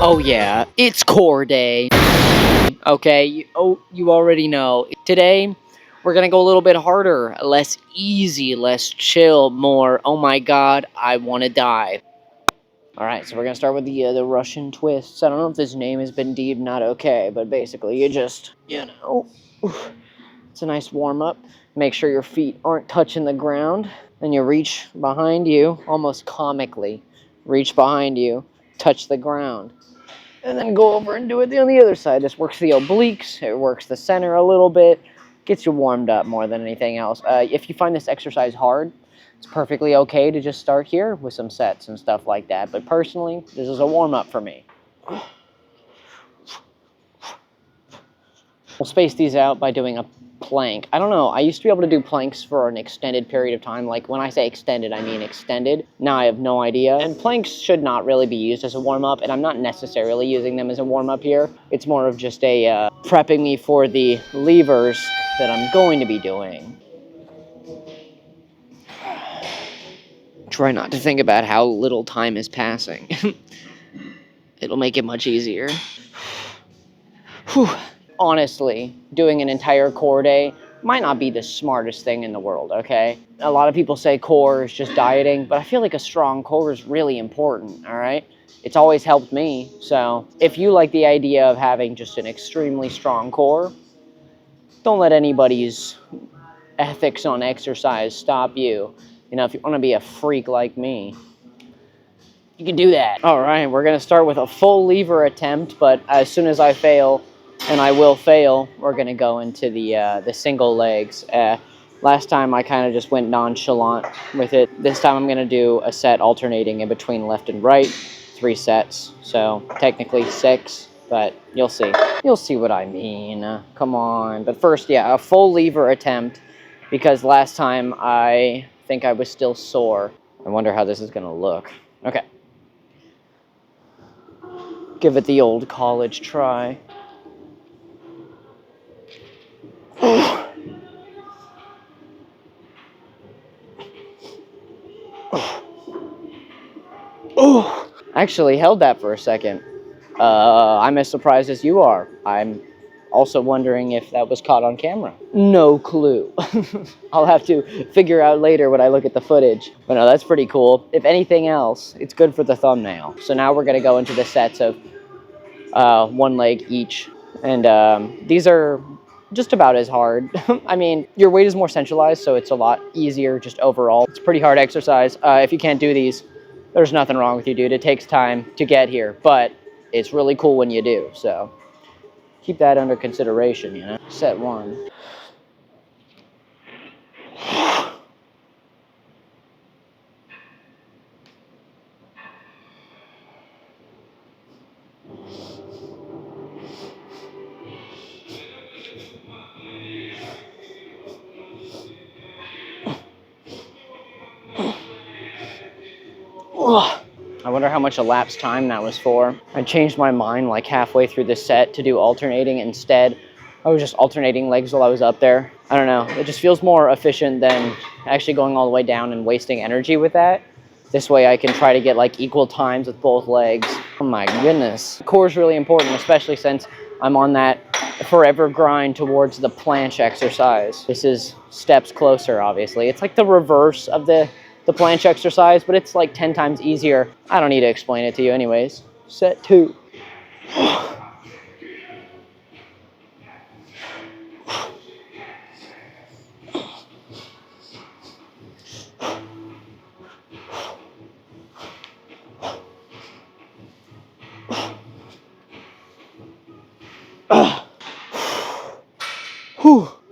Oh yeah, it's core day. Okay, you already know. Today, we're gonna go a little bit harder, less easy, less chill, more, oh my god, I wanna die. Alright, so we're gonna start with the Russian twists. I don't know if this name has been deemed not okay, but basically you just, it's a nice warm up. Make sure your feet aren't touching the ground. Then you reach behind you, almost comically. Reach behind you, touch the ground. And then go over and do it on the other side. This works the obliques, it works the center a little bit, gets you warmed up more than anything else. If you find this exercise hard, it's perfectly okay to just start here with some sets and stuff like that. But personally, this is a warm-up for me. We'll space these out by doing a plank. I don't know, I used to be able to do planks for an extended period of time. Like, when I say extended, I mean extended. Now I have no idea. And planks should not really be used as a warm-up, and I'm not necessarily using them as a warm-up here. It's more of just a prepping me for the levers that I'm going to be doing. Try not to think about how little time is passing. It'll make it much easier. Whew. Honestly, doing an entire core day might not be the smartest thing in the world, okay? A lot of people say core is just dieting, but I feel like a strong core is really important, all right? It's always helped me, so if you like the idea of having just an extremely strong core, don't let anybody's ethics on exercise stop you. You know, if you want to be a freak like me, you can do that. All right, we're gonna start with a full lever attempt, but as soon as I fail, and I will fail, we're gonna go into the single legs. Last time I kind of just went nonchalant with it. This time I'm gonna do a set alternating in between left and right, 3 sets. So technically 6, but you'll see. You'll see what I mean. Come on. But first, yeah, a full lever attempt, because last time I think I was still sore. I wonder how this is gonna look. Okay. Give it the old college try. Oh, I actually held that for a second. I'm as surprised as you are. I'm also wondering if that was caught on camera. No clue. I'll have to figure out later when I look at the footage. But no, that's pretty cool. If anything else, it's good for the thumbnail. So now we're gonna go into the sets of 1 leg each. And these are just about as hard. I mean, your weight is more centralized, so it's a lot easier just overall. It's a pretty hard exercise. If you can't do these, there's nothing wrong with you, dude. It takes time to get here, but it's really cool when you do, so keep that under consideration, you know? Set 1. I wonder how much elapsed time that was for. I changed my mind like halfway through the set to do alternating instead. I was just alternating legs while I was up there. I don't know, it just feels more efficient than actually going all the way down and wasting energy with that. This way I can try to get like equal times with both legs. Oh my goodness. Core is really important, especially since I'm on that forever grind towards the planche exercise. This is steps closer, obviously. It's like the reverse of the planche exercise, but it's like 10 times easier. I don't need to explain it to you anyways. Set 2.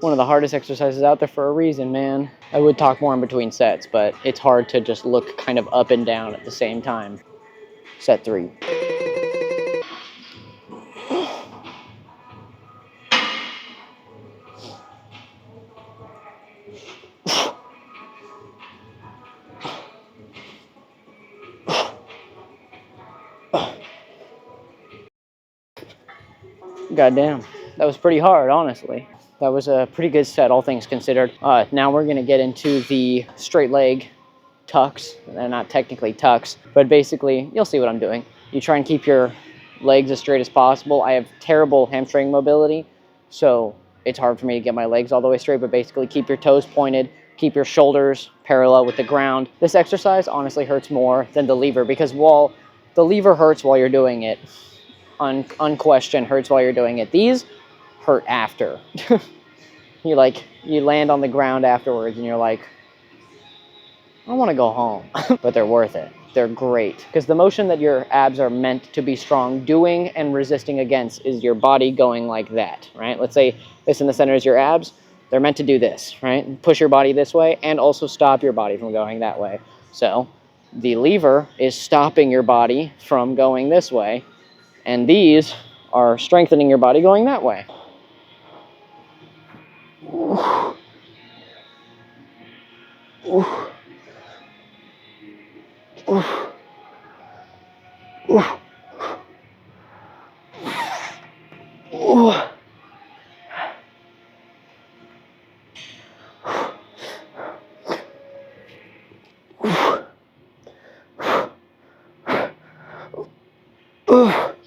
One of the hardest exercises out there for a reason, man. I would talk more in between sets, but it's hard to just look kind of up and down at the same time. Set 3. Goddamn, that was pretty hard, honestly. That was a pretty good set, all things considered. Now we're gonna get into the straight leg tucks. They're not technically tucks, but basically, you'll see what I'm doing. You try and keep your legs as straight as possible. I have terrible hamstring mobility, so it's hard for me to get my legs all the way straight, but basically keep your toes pointed, keep your shoulders parallel with the ground. This exercise honestly hurts more than the lever, because while the lever hurts while you're doing it, unquestioned hurts while you're doing it, these hurt after. You land on the ground afterwards and you're like, I want to go home. But they're worth it. They're great, because the motion that your abs are meant to be strong doing and resisting against is your body going like that, right? Let's say this in the center is your abs. They're meant to do this, right? Push your body this way and also stop your body from going that way. So the lever is stopping your body from going this way, and these are strengthening your body going that way. Ooh. Ooh. Ooh. Ooh. Ooh.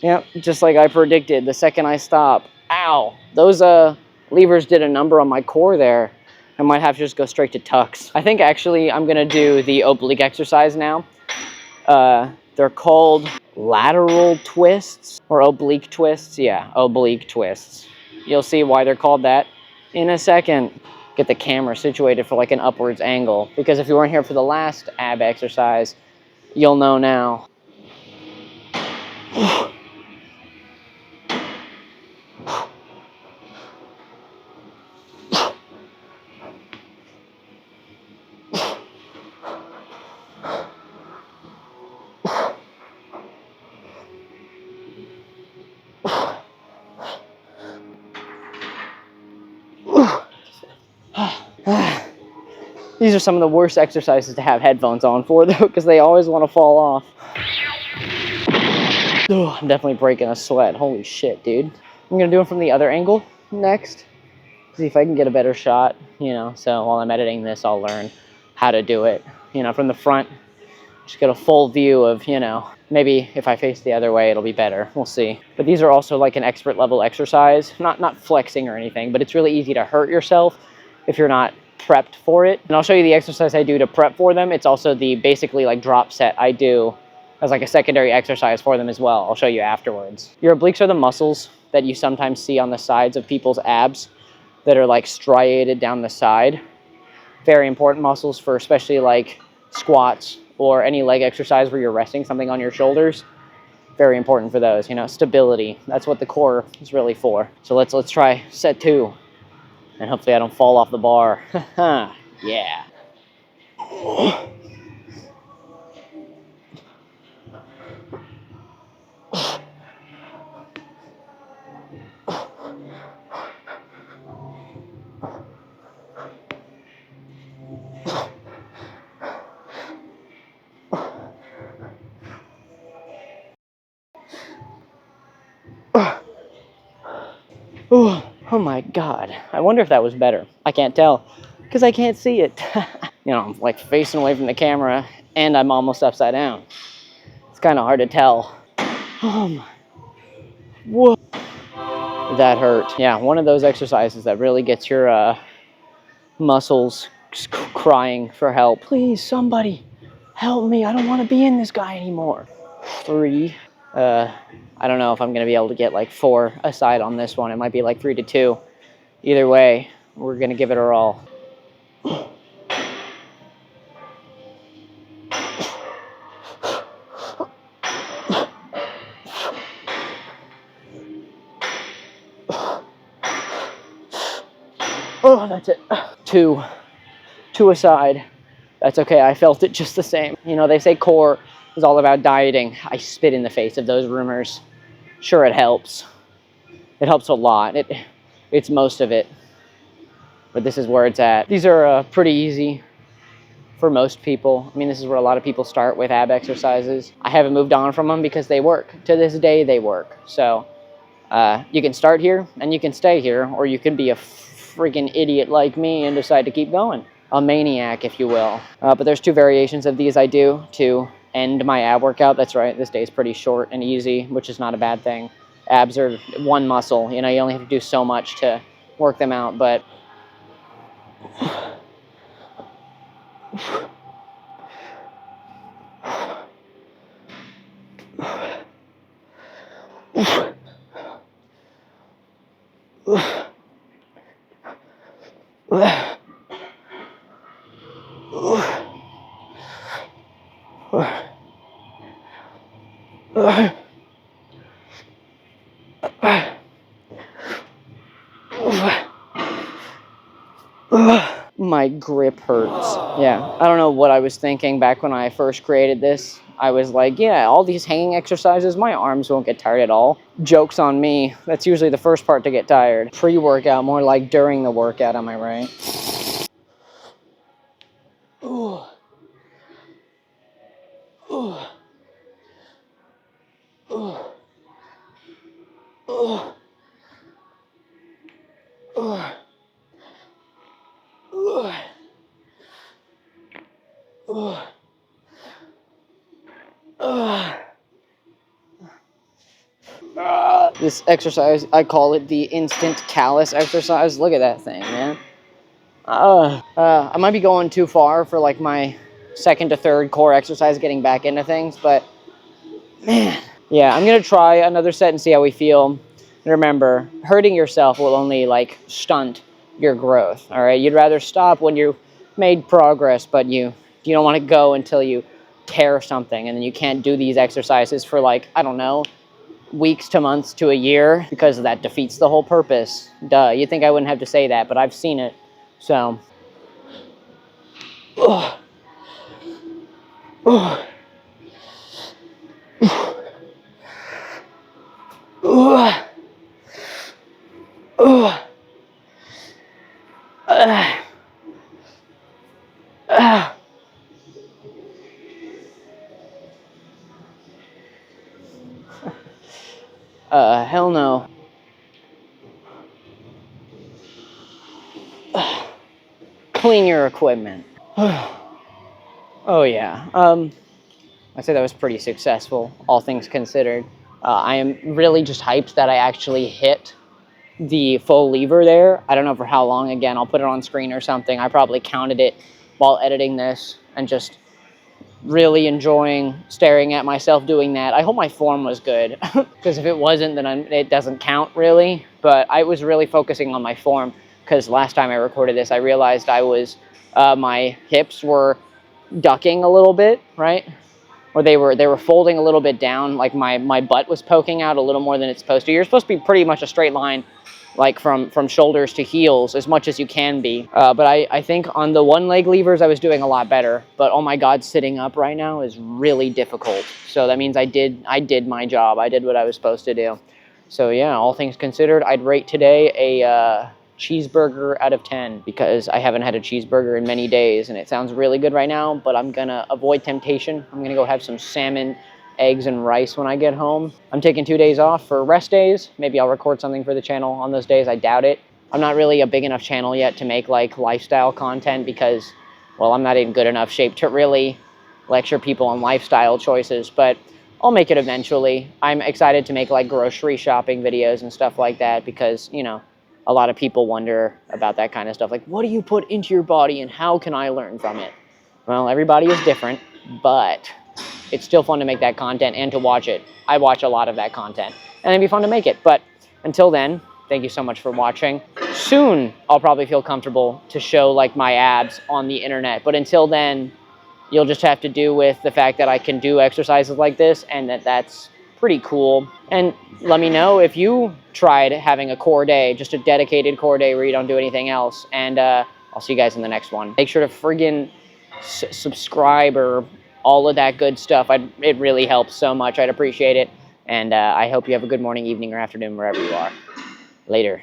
Yep, just like I predicted, the second I stop, ow, those levers did a number on my core there. I might have to just go straight to tucks. I think actually I'm gonna do the oblique exercise now. They're called lateral twists or oblique twists. Yeah, oblique twists. You'll see why they're called that in a second. Get the camera situated for like an upwards angle, because if you weren't here for the last ab exercise, you'll know now. These are some of the worst exercises to have headphones on for, though, because they always want to fall off. Oh, I'm definitely breaking a sweat. Holy shit, dude. I'm going to do it from the other angle next. See if I can get a better shot, so while I'm editing this, I'll learn how to do it, from the front. Just get a full view of, maybe if I face the other way, it'll be better. We'll see. But these are also like an expert level exercise. Not flexing or anything, but it's really easy to hurt yourself if you're not prepped for it. And I'll show you the exercise I do to prep for them. It's also the basically like drop set I do as like a secondary exercise for them as well. I'll show you afterwards. Your obliques are the muscles that you sometimes see on the sides of people's abs that are like striated down the side. Very important muscles for especially like squats or any leg exercise where you're resting something on your shoulders. Very important for those, stability. That's what the core is really for. So let's try set 2. And hopefully I don't fall off the bar. Yeah. Oh my God. I wonder if that was better. I can't tell because I can't see it. I'm like facing away from the camera and I'm almost upside down. It's kind of hard to tell. Whoa. That hurt. Yeah, one of those exercises that really gets your muscles crying for help. Please, somebody help me. I don't want to be in this guy anymore. 3. I don't know if I'm going to be able to get like 4 aside on this one. It might be like 3-2. Either way, we're going to give it our all. Oh, that's it. 2 aside. That's okay. I felt it just the same. They say core is all about dieting. I spit in the face of those rumors. Sure, it helps. It helps a lot. It's most of it. But this is where it's at. These are pretty easy for most people. I mean, this is where a lot of people start with ab exercises. I haven't moved on from them because they work. To this day, they work. So you can start here and you can stay here, or you can be a freaking idiot like me and decide to keep going. A maniac, if you will. But there's 2 variations of these I do to end my ab workout. That's right, this day is pretty short and easy, which is not a bad thing. Abs are one muscle, you know, you only have to do so much to work them out, but my grip hurts. Yeah, I don't know what I was thinking back when I first created this. I was like, yeah, all these hanging exercises, my arms won't get tired at all. Joke's on me. That's usually the first part to get tired. Pre-workout, more like during the workout, am I right? Ooh. Ooh. Ooh. Ooh. Ooh. Ooh. Ooh. This exercise, I call it the instant callus exercise. Look at that thing, man. I might be going too far for like my second to third core exercise, getting back into things, but man. Yeah, I'm gonna try another set and see how we feel. And remember, hurting yourself will only like stunt your growth, all right? You'd rather stop when you've made progress, but you don't want to go until you tear something, and then you can't do these exercises for like, I don't know, weeks to months to a year, because that defeats the whole purpose. Duh, you'd think I wouldn't have to say that, but I've seen it. So, ugh. Ugh. Ugh. Ugh. Hell no. Clean your equipment. Oh yeah. I'd say that was pretty successful, all things considered. I am really just hyped that I actually hit the full lever there. I don't know for how long. Again, I'll put it on screen or something. I probably counted it while editing this and just really enjoying staring at myself doing that. I hope my form was good, because if it wasn't, then it doesn't count really. But I was really focusing on my form, because last time I recorded this, I realized I was, my hips were ducking a little bit, right? Or they were folding a little bit down, like my butt was poking out a little more than it's supposed to. You're supposed to be pretty much a straight line, like from shoulders to heels, as much as you can be. But I think on the one leg levers I was doing a lot better. But oh my God, sitting up right now is really difficult. So that means I did my job. I did what I was supposed to do. So yeah, all things considered, I'd rate today a cheeseburger out of 10, because I haven't had a cheeseburger in many days and it sounds really good right now, but I'm gonna avoid temptation. I'm gonna go have some salmon, eggs, and rice when I get home. I'm taking 2 days off for rest days. Maybe I'll record something for the channel on those days. I doubt it. I'm not really a big enough channel yet to make like lifestyle content, because, well, I'm not in good enough shape to really lecture people on lifestyle choices, but I'll make it eventually. I'm excited to make like grocery shopping videos and stuff like that, because, you know, a lot of people wonder about that kind of stuff. Like, what do you put into your body and how can I learn from it? Well, everybody is different, but it's still fun to make that content and to watch it. I watch a lot of that content, and it'd be fun to make it. But until then, thank you so much for watching. Soon, I'll probably feel comfortable to show like my abs on the internet. But until then, you'll just have to do with the fact that I can do exercises like this, and that's pretty cool. And let me know if you tried having a core day, just a dedicated core day where you don't do anything else. And I'll see you guys in the next one. Make sure to friggin' subscribe or all of that good stuff. It really helps so much. I'd appreciate it. And I hope you have a good morning, evening, or afternoon, wherever you are. Later.